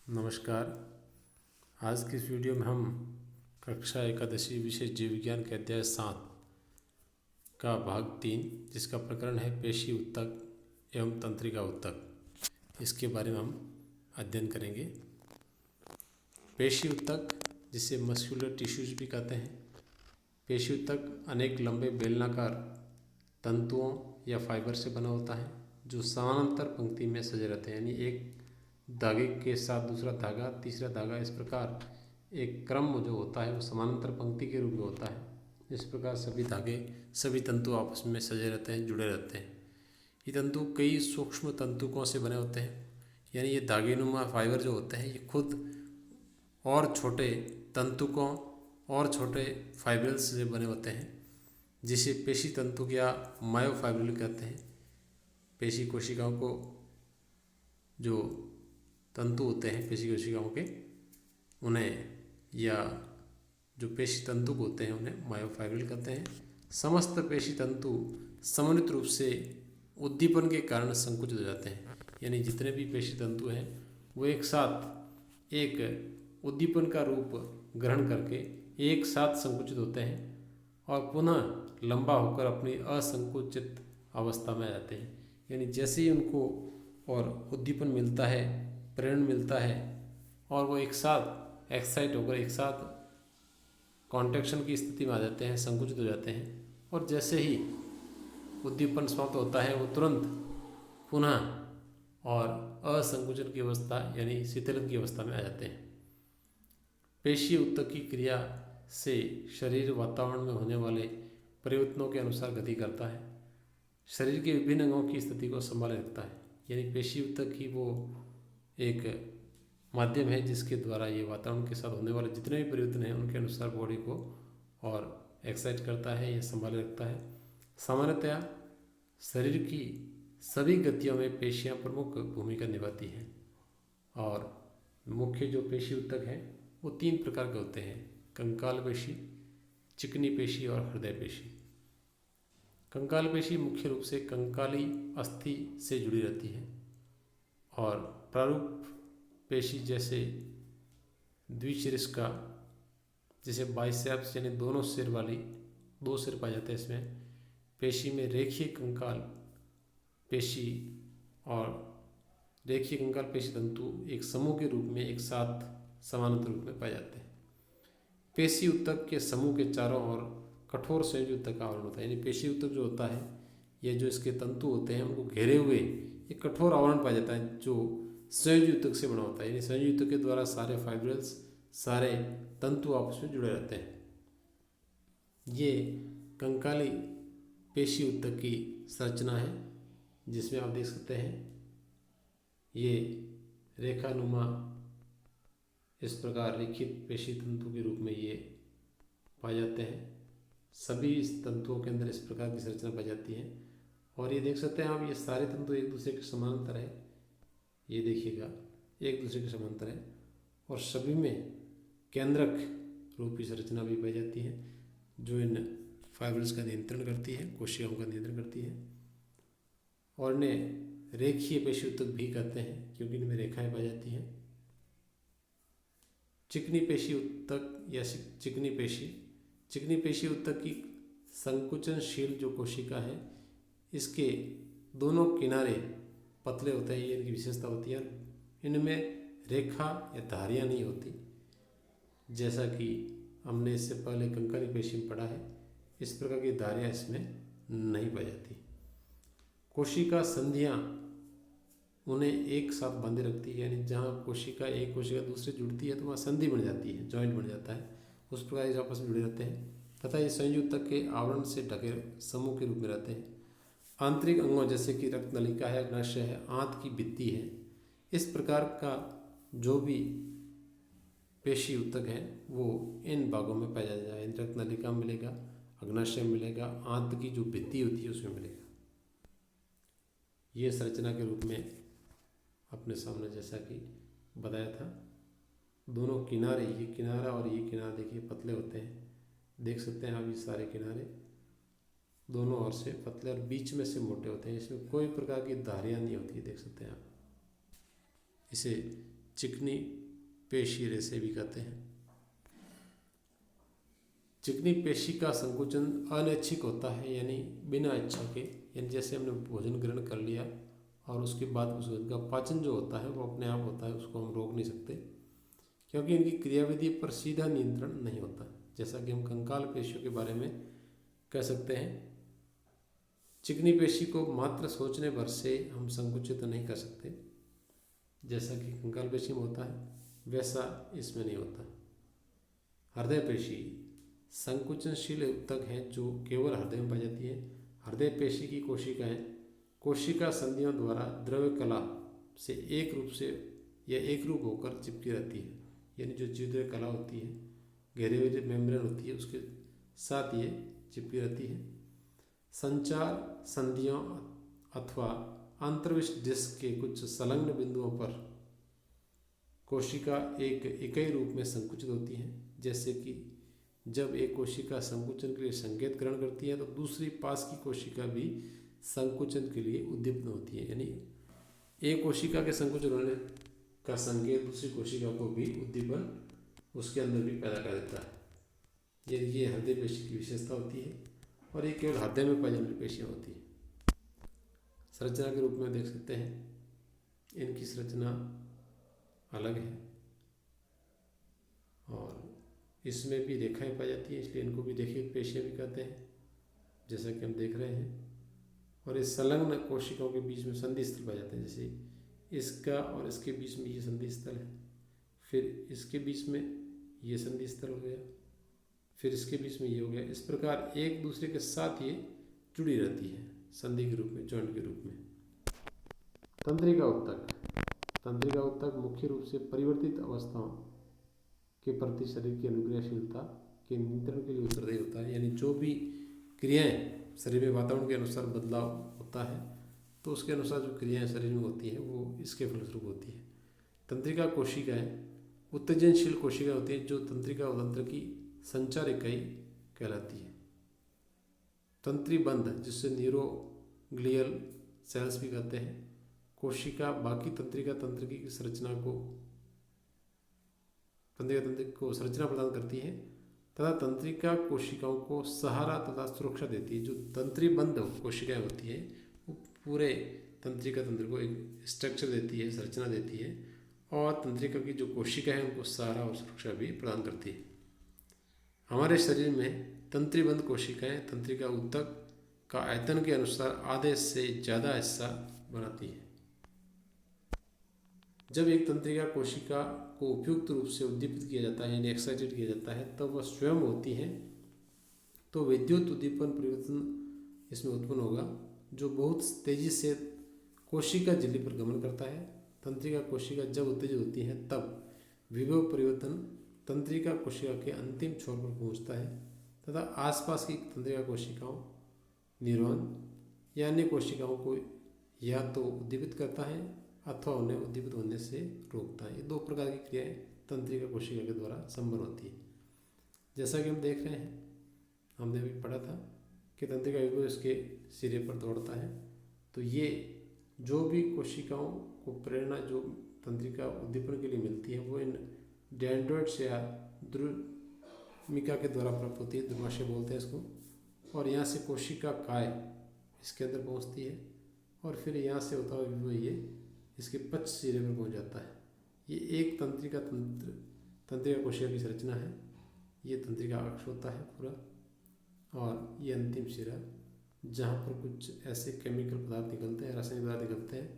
नमस्कार। आज की इस वीडियो में हम कक्षा एकादशी विषय जीव विज्ञान के अध्याय 7 का भाग 3, जिसका प्रकरण है पेशी ऊतक एवं तंत्रिका ऊतक, इसके बारे में हम अध्ययन करेंगे। पेशी ऊतक, जिसे मस्कुलर टिश्यूज भी कहते हैं, पेशी ऊतक अनेक लंबे बेलनाकार तंतुओं या फाइबर से बना होता है जो समानांतर पंक्ति में सजे रहते हैं, यानी एक धागे के साथ दूसरा धागा, तीसरा धागा, इस प्रकार एक क्रम जो होता है वो समानांतर पंक्ति के रूप में होता है। इस प्रकार सभी धागे, सभी तंतु आपस में सजे रहते हैं, जुड़े रहते हैं। ये तंतु कई सूक्ष्म तंतुकों से बने होते हैं, यानी ये धागेनुमा फाइबर जो होते हैं ये खुद और छोटे तंतुकों और छोटे फाइब्रिल्स से बने होते हैं, जिसे पेशी तंतु या मायोफाइब्रिल कहते हैं। पेशी कोशिकाओं को जो तंतु होते हैं पेशी कोशिकाओं के, उन्हें या जो पेशी तंतु होते हैं उन्हें मायोफाइब्रिल कहते हैं। समस्त पेशी तंतु समन्वित रूप से उद्दीपन के कारण संकुचित हो जाते हैं, यानी जितने भी पेशी तंतु हैं वो एक साथ एक उद्दीपन का रूप ग्रहण करके एक साथ संकुचित होते हैं और पुनः लंबा होकर अपनी असंकुचित अवस्था में आ जाते हैं। यानी जैसे ही उनको और उद्दीपन मिलता है, प्रेरण मिलता है और वो एक साथ एक्साइट होकर एक साथ कॉन्ट्रैक्शन की स्थिति में आ जाते हैं, संकुचित हो जाते हैं, और जैसे ही उद्दीपन समाप्त होता है वो तुरंत पुनः और असंकुचन की अवस्था यानी शिथिलन की अवस्था में आ जाते हैं। पेशी ऊतक की क्रिया से शरीर वातावरण में होने वाले परिवर्तनों के अनुसार गति करता है, शरीर के विभिन्न अंगों की स्थिति को संभाले रखता है। यानी पेशी ऊतक ही वो एक माध्यम है जिसके द्वारा ये वातावरण के साथ होने वाले जितने भी परिवर्तन हैं उनके अनुसार बॉडी को और एक्साइट करता है या संभाले रखता है। सामान्यतया शरीर की सभी गतियों में पेशियां प्रमुख भूमिका निभाती हैं, और मुख्य जो पेशी ऊतक हैं वो 3 प्रकार के होते हैं: कंकाल पेशी, चिकनी पेशी और हृदय पेशी। कंकाल पेशी मुख्य रूप से कंकाली अस्थि से जुड़ी रहती है, और प्रारूप पेशी जैसे द्विशिरस्का, जिसे बाइसेप्स यानी दोनों सिर वाली 2 सिर पाए जाते हैं, इसमें पेशी में रेखीय कंकाल पेशी और रेखीय कंकाल पेशी तंतु एक समूह के रूप में एक साथ समानांतर रूप में पाए जाते हैं। पेशी ऊतक के समूह के चारों ओर कठोर संयोजी ऊतक का आवरण होता है, यानी पेशी ऊतक जो होता है ये जो इसके तंतु होते हैं उनको घेरे हुए एक कठोर आवरण पाया जाता है जो संयोजी ऊतक से बना होता है। यानी संयोजी ऊतक के द्वारा सारे फाइब्रिल्स, सारे तंतु आपस में जुड़े रहते हैं। ये कंकाली पेशी ऊतक की संरचना है, जिसमें आप देख सकते हैं ये रेखानुमा इस प्रकार रेखित पेशी तंतु के रूप में ये पाए जाते हैं। सभी इस तंतुओं के अंदर इस प्रकार की संरचना पाई जाती है, और ये देख सकते हैं आप ये सारे तंतु एक दूसरे के समानांतर है। ये देखिएगा एक दूसरे के समांतर है, और सभी में केंद्रक रूपी संरचना भी पाई जाती है जो इन फाइब्रिल्स का नियंत्रण करती है, कोशिकाओं का नियंत्रण करती है। और इन्हें रेखीय पेशी ऊतक भी कहते हैं क्योंकि इनमें रेखाएं पाई जाती हैं। चिकनी पेशी ऊतक या चिकनी पेशी ऊतक की संकुचनशील जो कोशिका है, इसके दोनों किनारे पतले होते हैं, ये इनकी विशेषता होती है। इनमें रेखा या धारियाँ नहीं होती, जैसा कि हमने इससे पहले कंकाली पेशी में पढ़ा है। इस प्रकार की धारियाँ इसमें नहीं पाई जाती। कोशिका संधियाँ उन्हें एक साथ बांधे रखती है, यानी जहाँ एक कोशिका दूसरे जुड़ती है तो वहाँ संधि बन जाती है, जॉइंट बन जाता है, उस प्रकार ये आपस में जुड़े रहते हैं तथा ये संयोजी ऊतक के आवरण से ढके समूह के रूप में रहते हैं। आंतरिक अंगों जैसे कि रक्त नलिका है, अग्नाशय है, आंत की भित्ति है, इस प्रकार का जो भी पेशी ऊतक है वो इन भागों में पाया जाएगा। रक्त नलिका में मिलेगा, अग्नाशय में मिलेगा, आंत की जो भित्ति होती है उसमें मिलेगा। ये संरचना के रूप में अपने सामने जैसा कि बताया था, दोनों किनारे, ये किनारा और ये किनारा देखिए पतले होते हैं, देख सकते हैं आप ये सारे किनारे दोनों ओर से पतले और बीच में से मोटे होते हैं। इसमें कोई प्रकार की धारियाँ नहीं होती, देख सकते हैं आप। इसे चिकनी पेशी रेशे भी कहते हैं। चिकनी पेशी का संकुचन अनैच्छिक होता है, यानी बिना इच्छा के, यानी जैसे हमने भोजन ग्रहण कर लिया और उसके बाद उसका पाचन जो होता है वो अपने आप होता है, उसको हम रोक नहीं सकते, क्योंकि इनकी क्रियाविधि पर सीधा नियंत्रण नहीं होता। जैसा कि हम कंकाल पेशियों के बारे में कह सकते हैं, चिकनी पेशी को मात्र सोचने भर से हम संकुचित नहीं कर सकते, जैसा कि कंकाल पेशी में होता है वैसा इसमें नहीं होता। हृदय पेशी संकुचनशील ऊतक है जो केवल हृदय में पाई जाती है। हृदय पेशी की कोशिकाएं कोशिका संधियों द्वारा द्रव्य कला से एक रूप होकर चिपकी रहती है, यानी जो द्रव्य कला होती है, घेरे हुए मेम्ब्रेन होती है, उसके साथ ये चिपकी रहती है। संचार संधियों अथवा अंतर्विष्ट डिस्क के कुछ संलग्न बिंदुओं पर कोशिका एक इकाई रूप में संकुचित होती है, जैसे कि जब एक कोशिका संकुचन के लिए संकेत ग्रहण करती है तो दूसरी पास की कोशिका भी संकुचन के लिए उद्दीपित होती है, यानी एक कोशिका के संकुचन होने का संकेत दूसरी कोशिका को भी उद्दीपन उसके अंदर भी पैदा कर देता है। ये हृदय पेशी की विशेषता होती है और ये केवल हृदय में पाई जाने वाली पेशियाँ होती है। संरचना के रूप में देख सकते हैं, इनकी संरचना अलग है और इसमें भी रेखाएं पाई जाती हैं, इसलिए इनको भी रेखीय पेशियाँ भी कहते हैं, जैसा कि हम देख रहे हैं। और इस संलग्न कोशिकाओं के बीच में संधि स्थल पाए जाते हैं, जैसे इसका और इसके बीच में ये संधि स्थल है, फिर इसके बीच में ये संधि स्थल हो गया, फिर इसके बीच में ये हो गया। इस प्रकार एक दूसरे के साथ ये जुड़ी रहती है संधि के रूप में, जॉइंट के रूप में। तंत्रिका ऊतक मुख्य रूप से परिवर्तित अवस्थाओं के प्रति शरीर की अनुक्रियाशीलता के नियंत्रण के लिए उत्तरदायी होता है, यानी जो भी क्रियाएं शरीर में वातावरण के अनुसार बदलाव होता है तो उसके अनुसार जो क्रियाएं शरीर में होती हैं वो इसके फलस्वरूप होती है। तंत्रिका कोशिकाएं उत्तेजनशील कोशिकाएं होती हैं जो तंत्रिका तंत्र की संचार इकाई कहलाती है। तंत्री बंध, जिससे न्यूरोग्लियल सेल्स भी कहते हैं, कोशिका बाकी तंत्रिका तंत्र की संरचना को संरचना प्रदान करती है तथा तंत्रिका कोशिकाओं को सहारा तथा सुरक्षा देती है। जो तंत्री बंध कोशिकाएं होती हैं वो पूरे तंत्रिका तंत्र को एक स्ट्रक्चर देती है, संरचना देती है, और तंत्रिका की जो कोशिका है उनको सहारा और सुरक्षा भी प्रदान करती है। हमारे शरीर में तंत्रीबंध कोशिकाएं तंत्रिका ऊतक का आयतन के अनुसार आधे से ज़्यादा हिस्सा बनाती है। जब एक तंत्रिका कोशिका को उपयुक्त रूप से उद्दीपित किया जाता है, यानी एक्साइटेड किया जाता है, तब वह स्वयं होती है तो विद्युत उद्दीपन परिवर्तन इसमें उत्पन्न होगा जो बहुत तेजी से कोशिका झिल्ली पर गमन करता है। तंत्रिका कोशिका जब उत्तेजित होती है तब विभव परिवर्तन तंत्रिका कोशिका के अंतिम छोर पर पहुंचता है तथा आसपास की तंत्रिका कोशिकाओं, न्यूरॉन या अन्य कोशिकाओं को या तो उद्दीपित करता है अथवा उन्हें उद्दीपित होने से रोकता है। ये दो प्रकार की क्रियाएं तंत्रिका कोशिका के द्वारा संपन्न होती है। जैसा कि हम देख रहे हैं, हमने भी पढ़ा था कि तंत्रिका विभव इसके सिरे पर दौड़ता है, तो ये जो भी कोशिकाओं को प्रेरणा जो तंत्रिका उद्दीपन के लिए मिलती है वो इन डेंड्रोइड्स या द्रुमिका के द्वारा प्राप्त होती है, द्रुमाशय बोलते हैं इसको, और यहाँ से कोशिका काय इसके अंदर पहुँचती है और फिर यहाँ से होता हुआ विभव ये इसके पक्ष सिरे पर पहुँच जाता है। ये एक तंत्रिका कोशिका की संरचना है। ये तंत्रिका अक्ष होता है पूरा, और ये अंतिम सिरा जहाँ पर कुछ ऐसे केमिकल पदार्थ निकलते हैं, रासायनिक पदार्थ निकलते हैं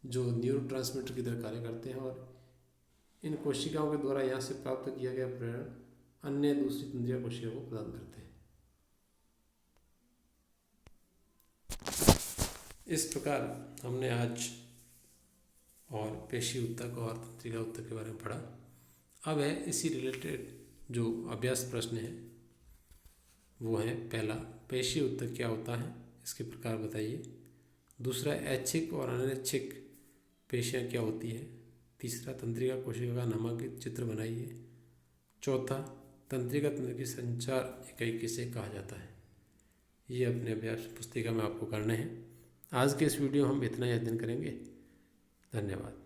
जो न्यूरोट्रांसमीटर की तरह कार्य करते हैं, और इन कोशिकाओं के द्वारा यहाँ से प्राप्त किया गया प्रेरणा अन्य दूसरी तंत्रिका कोशिका को प्रदान करते हैं। इस प्रकार हमने आज और पेशी ऊतक और तंत्रिका ऊतक के बारे में पढ़ा। अब है इसी रिलेटेड जो अभ्यास प्रश्न है वो है, पहला, पेशी ऊतक क्या होता है, इसके प्रकार बताइए। दूसरा, ऐच्छिक और अनैच्छिक पेशियाँ क्या होती है। तीसरा, तंत्रिका कोशिका का नामांकित चित्र बनाइए। चौथा, तंत्रिका तंत्र की संचार इकाई किसे कहा जाता है। ये अपने अभ्यास पुस्तिका में आपको करने हैं। आज के इस वीडियो हम इतना ही अध्ययन करेंगे। धन्यवाद।